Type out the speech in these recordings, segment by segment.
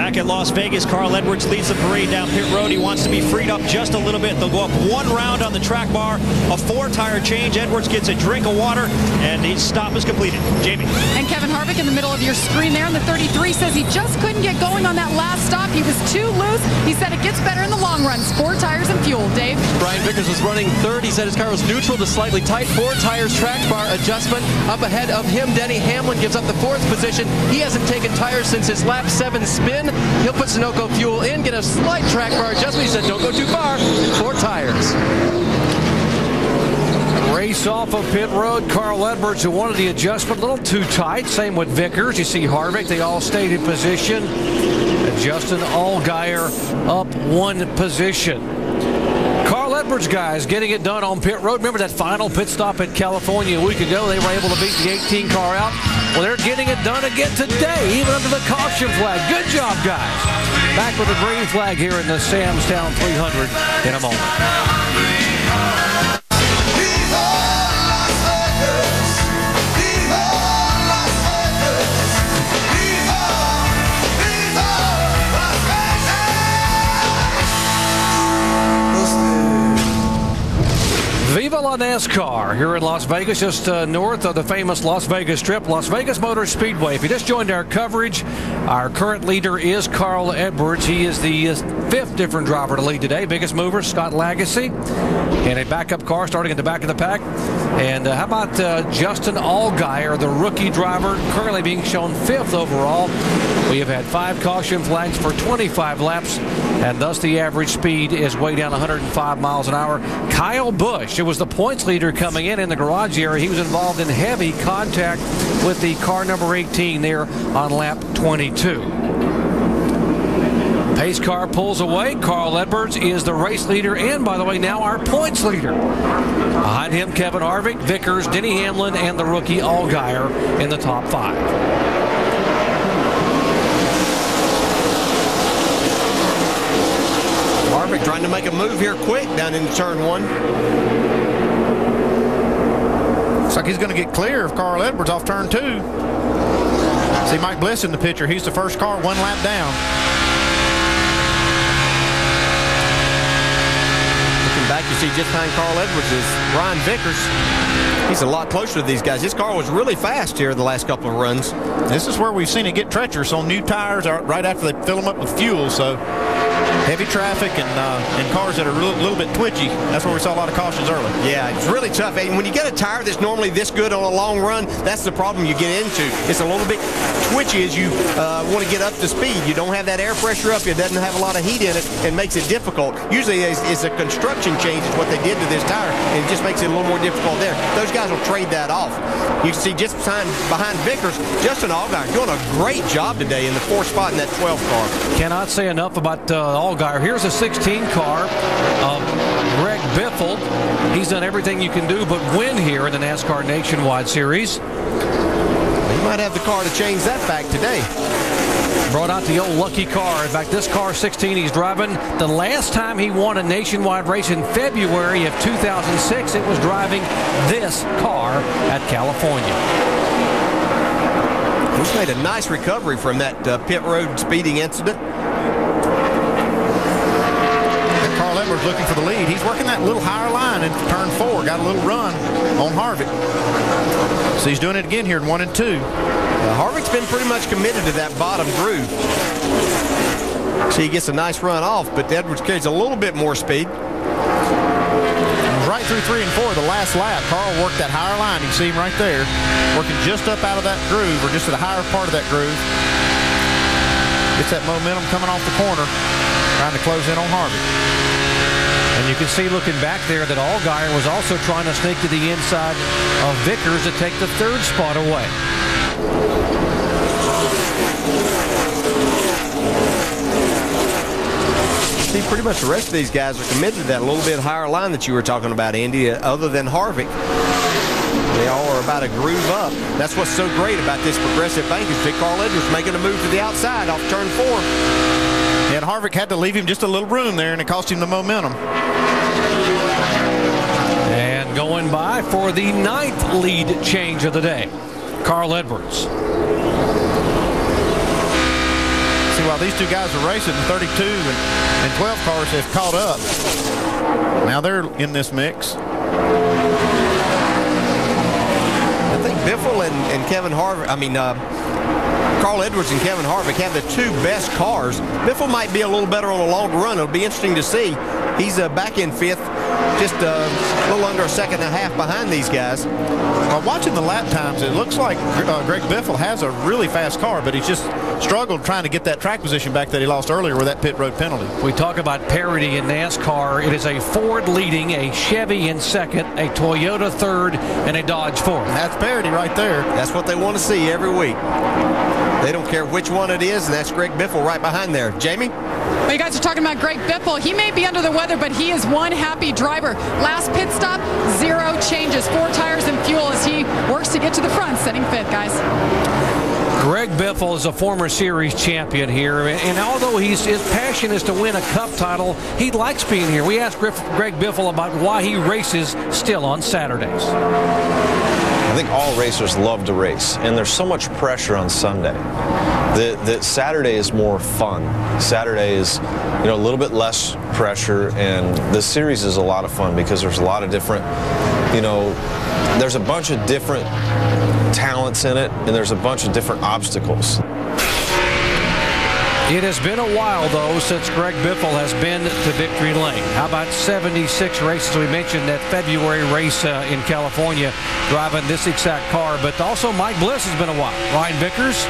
Back at Las Vegas, Carl Edwards leads the parade down pit road. He wants to be freed up just a little bit. They'll go up one round on the track bar, a 4-tire change. Edwards gets a drink of water, and his stop is completed. Jamie. And Kevin Harvick in the middle of your screen there in the 33 says he just couldn't get going on that last stop. He was too loose. He said it gets better in the long run. 4 tires and fuel. Dave? Brian Vickers was running third. He said his car was neutral to slightly tight. 4 tires track bar adjustment. Up ahead of him, Denny Hamlin gives up the 4th position. He hasn't taken tires since his lap 7 spin. He'll put Sunoco fuel in, get a slight track bar adjustment. He said, don't go too far. 4 tires. Race off of pit road. Carl Edwards, who wanted the adjustment a little too tight. Same with Vickers. You see Harvick. They all stayed in position. And Justin Allgaier up 1 position. Carl Edwards, guys, getting it done on pit road. Remember that final pit stop at California a week ago? They were able to beat the 18 car out. Well, they're getting it done again today, even under the caution flag. Good job, guys. Back with the green flag here in the Samstown 300 in a moment. Viva la NASCAR here in Las Vegas, just north of the famous Las Vegas Strip, Las Vegas Motor Speedway. If you just joined our coverage, our current leader is Carl Edwards. He is the 5th different driver to lead today. Biggest mover, Scott Lagasse, in a backup car starting at the back of the pack. And how about Justin Allgaier, the rookie driver, currently being shown 5th overall. We have had 5 caution flags for 25 laps, and thus the average speed is way down 105 miles an hour. Kyle Busch, it was the points leader coming in the garage area. He was involved in heavy contact with the car number 18 there on lap 22. Pace car pulls away. Carl Edwards is the race leader and, by the way, now our points leader. Behind him, Kevin Harvick, Vickers, Denny Hamlin, and the rookie Allgaier in the top 5. Harvick trying to make a move here quick down into turn 1. Looks like he's going to get clear of Carl Edwards off turn 2. See Mike Bliss in the picture. He's the first car 1 lap down. Looking back, you see just behind Carl Edwards is Ryan Vickers. He's a lot closer to these guys. His car was really fast here the last couple of runs. This is where we've seen it get treacherous on new tires right after they fill them up with fuel. So heavy traffic and cars that are a little bit twitchy. That's where we saw a lot of cautions early. Yeah, it's really tough. And when you get a tire that's normally this good on a long run, that's the problem you get into. It's a little bit twitchy as you want to get up to speed. You don't have that air pressure up. It doesn't have a lot of heat in it and makes it difficult. Usually it's a construction change is what they did to this tire, and it just makes it a little more difficult there. Those guys will trade that off. You can see just behind Vickers, Justin Allgaier doing a great job today in the 4th spot in that 12 car. Cannot say enough about Allgaier. Here's a 16 car of Greg Biffle. He's done everything you can do but win here in the NASCAR Nationwide Series. He might have the car to change that fact today. Brought out the old lucky car. In fact, this car 16 he's driving. The last time he won a nationwide race in February of 2006, it was driving this car at California. He's made a nice recovery from that pit road speeding incident. Carl Edwards looking for the lead. He's working that little higher line in turn 4. Got a little run on Harvick. So he's doing it again here in 1 and 2. Harvick's been pretty much committed to that bottom groove. See, he gets a nice run off, but Edwards carries a little bit more speed. Right through 3 and 4, the last lap, Carl worked that higher line. You can see him right there, working just up out of that groove, or just to the higher part of that groove. Gets that momentum coming off the corner, trying to close in on Harvick. And you can see looking back there that Allgaier was also trying to sneak to the inside of Vickers to take the 3rd spot away. See, pretty much the rest of these guys are committed to that little bit higher line that you were talking about, Andy, other than Harvick. They all are about a groove up. That's what's so great about this progressive bank is that Carl Edwards making a move to the outside off turn 4. And Harvick had to leave him just a little room there, and it cost him the momentum. And going by for the 9th lead change of the day, Carl Edwards. See, while these two guys are racing, the 32 and 12 cars have caught up. Now they're in this mix. I think Biffle and Kevin Harvick, Carl Edwards and Kevin Harvick have the two best cars. Biffle might be a little better on a longer run. It'll be interesting to see. He's back in fifth, just a little under a second and a half behind these guys. Well, watching the lap times, it looks like Greg Biffle has a really fast car, but he's just struggled trying to get that track position back that he lost earlier with that pit road penalty. We talk about parity in NASCAR. It is a Ford leading, a Chevy in second, a Toyota third, and a Dodge fourth. And that's parity right there. That's what they want to see every week. They don't care which one it is, and that's Greg Biffle right behind there. Jamie? Well, you guys are talking about Greg Biffle. He may be under the weather, but he is one happy driver. Last pit stop, 0 changes, 4 tires and fuel as he works to get to the front, setting fifth, guys. Greg Biffle is a former series champion here, and although his passion is to win a cup title, he likes being here. We asked Greg Biffle about why he races still on Saturdays. I think all racers love to race, and there's so much pressure on Sunday that Saturday is more fun. Saturday is, a little bit less pressure, and the series is a lot of fun because there's a lot of different, there's a bunch of different talents in it, and there's a bunch of different obstacles. It has been a while, though, since Greg Biffle has been to victory lane. How about 76 races? We mentioned that February race in California, driving this exact car. But also Mike Bliss has been a while. Ryan Vickers,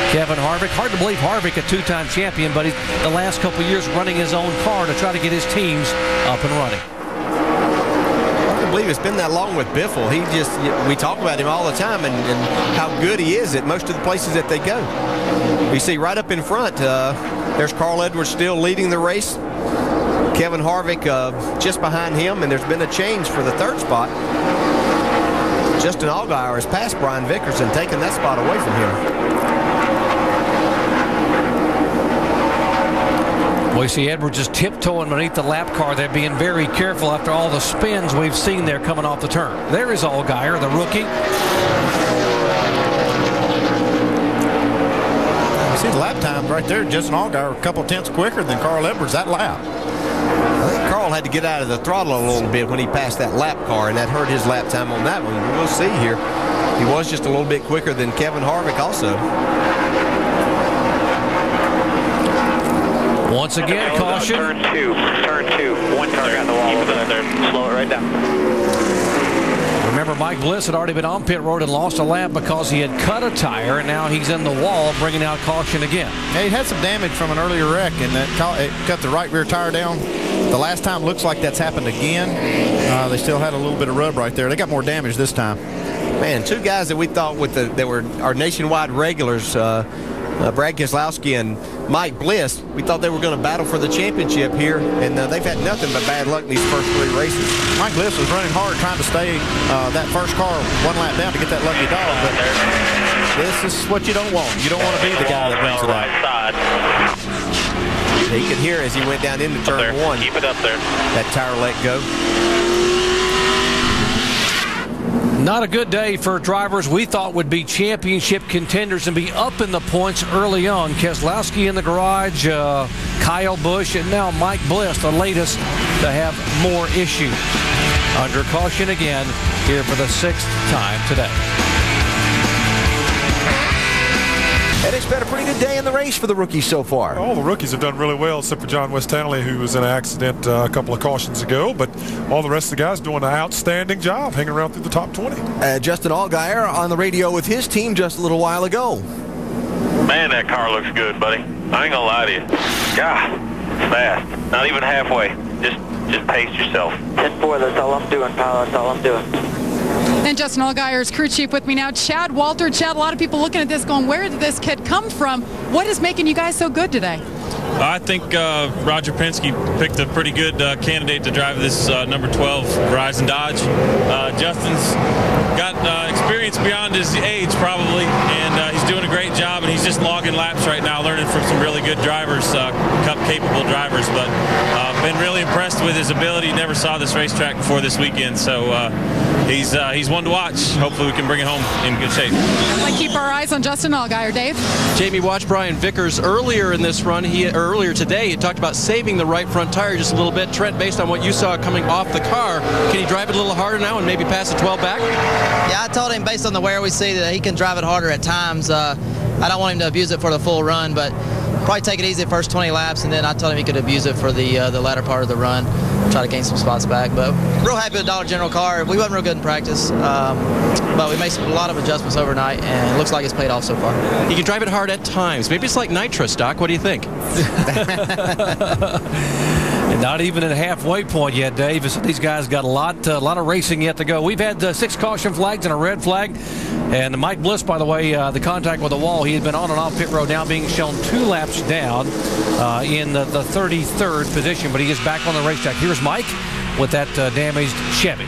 Kevin Harvick. Hard to believe Harvick, a two-time champion, but he's the last couple of years running his own car to try to get his teams up and running. I believe it's been that long with Biffle. We talk about him all the time and how good he is at most of the places that they go. You see right up in front, there's Carl Edwards still leading the race. Kevin Harvick just behind him, and there's been a change for the third spot. Justin Allgaier has passed Brian Vickers and taken that spot away from him. We see Edwards just tiptoeing beneath the lap car. They're being very careful after all the spins we've seen there coming off the turn. There is Allgaier, the rookie. You see the lap times right there. Justin Allgaier a couple tenths quicker than Carl Edwards that lap. I think Carl had to get out of the throttle a little bit when he passed that lap car, and that hurt his lap time on that one. We'll see here. He was just a little bit quicker than Kevin Harvick also. Once again, caution. Turn two, 1 tire on the wall. Keep it up there, slow it right down. Remember, Mike Bliss had already been on pit road and lost a lap because he had cut a tire, and now he's in the wall, bringing out caution again. Yeah, he had some damage from an earlier wreck, and it cut the right rear tire down. The last time looks like that's happened again. They still had a little bit of rub right there. They got more damage this time. Man, two guys that we thought that were our nationwide regulars, Brad Keselowski and Mike Bliss, we thought they were going to battle for the championship here, and they've had nothing but bad luck in these first 3 races. Mike Bliss was running hard trying to stay that first car 1 lap down to get that lucky dog, but this is what you don't want. You don't want to be the guy that brings it out. He could hear as he went down into turn 1. Keep it up there. That tire let go. Not a good day for drivers we thought would be championship contenders and be up in the points early on. Keselowski in the garage, Kyle Busch, and now Mike Bliss, the latest to have more issues. Under caution again here for the 6th time today. And it's been a pretty good day in the race for the rookies so far. All the rookies have done really well, except for John West-Tanley, who was in an accident a couple of cautions ago. But all the rest of the guys doing an outstanding job, hanging around through the top 20. Justin Allgaier on the radio with his team just a little while ago. Man, that car looks good, buddy. I ain't gonna lie to you. God, it's fast. Not even halfway. Just pace yourself. 10-4, that's all I'm doing, pal. That's all I'm doing. And Justin Allgaier's crew chief with me now, Chad Walter. Chad, a lot of people looking at this going, where did this kid come from? What is making you guys so good today? I think Roger Penske picked a pretty good candidate to drive this number 12 Verizon Dodge. Justin's got experience beyond his age probably, and he's doing a great job, and he's just logging laps right now, learning from some really good drivers, Cup-capable drivers, but been really impressed with his ability. Never saw this racetrack before this weekend, so he's one to watch. Hopefully we can bring it home in good shape. Like keep our eyes on Justin Allgaier. Dave? Jamie watched Brian Vickers earlier in this run. Earlier today, he talked about saving the right front tire just a little bit. Trent, based on what you saw coming off the car, can he drive it a little harder now and maybe pass the 12 back? Yeah, I told him based on the wear we see that he can drive it harder at times. I don't want him to abuse it for the full run, but probably take it easy the first 20 laps, and then I told him he could abuse it for the latter part of the run, try to gain some spots back. But real happy with the Dollar General car. We wasn't real good in practice, but we made a lot of adjustments overnight, and it looks like it's paid off so far. You can drive it hard at times. Maybe it's like nitrous, Doc. What do you think? Not even at a halfway point yet, Dave. These guys got a lot of racing yet to go. We've had 6 caution flags and a red flag. And Mike Bliss, by the way, the contact with the wall, he had been on and off pit road, now being shown 2 laps down in the 33rd position. But he is back on the racetrack. Here's Mike with that damaged Chevy.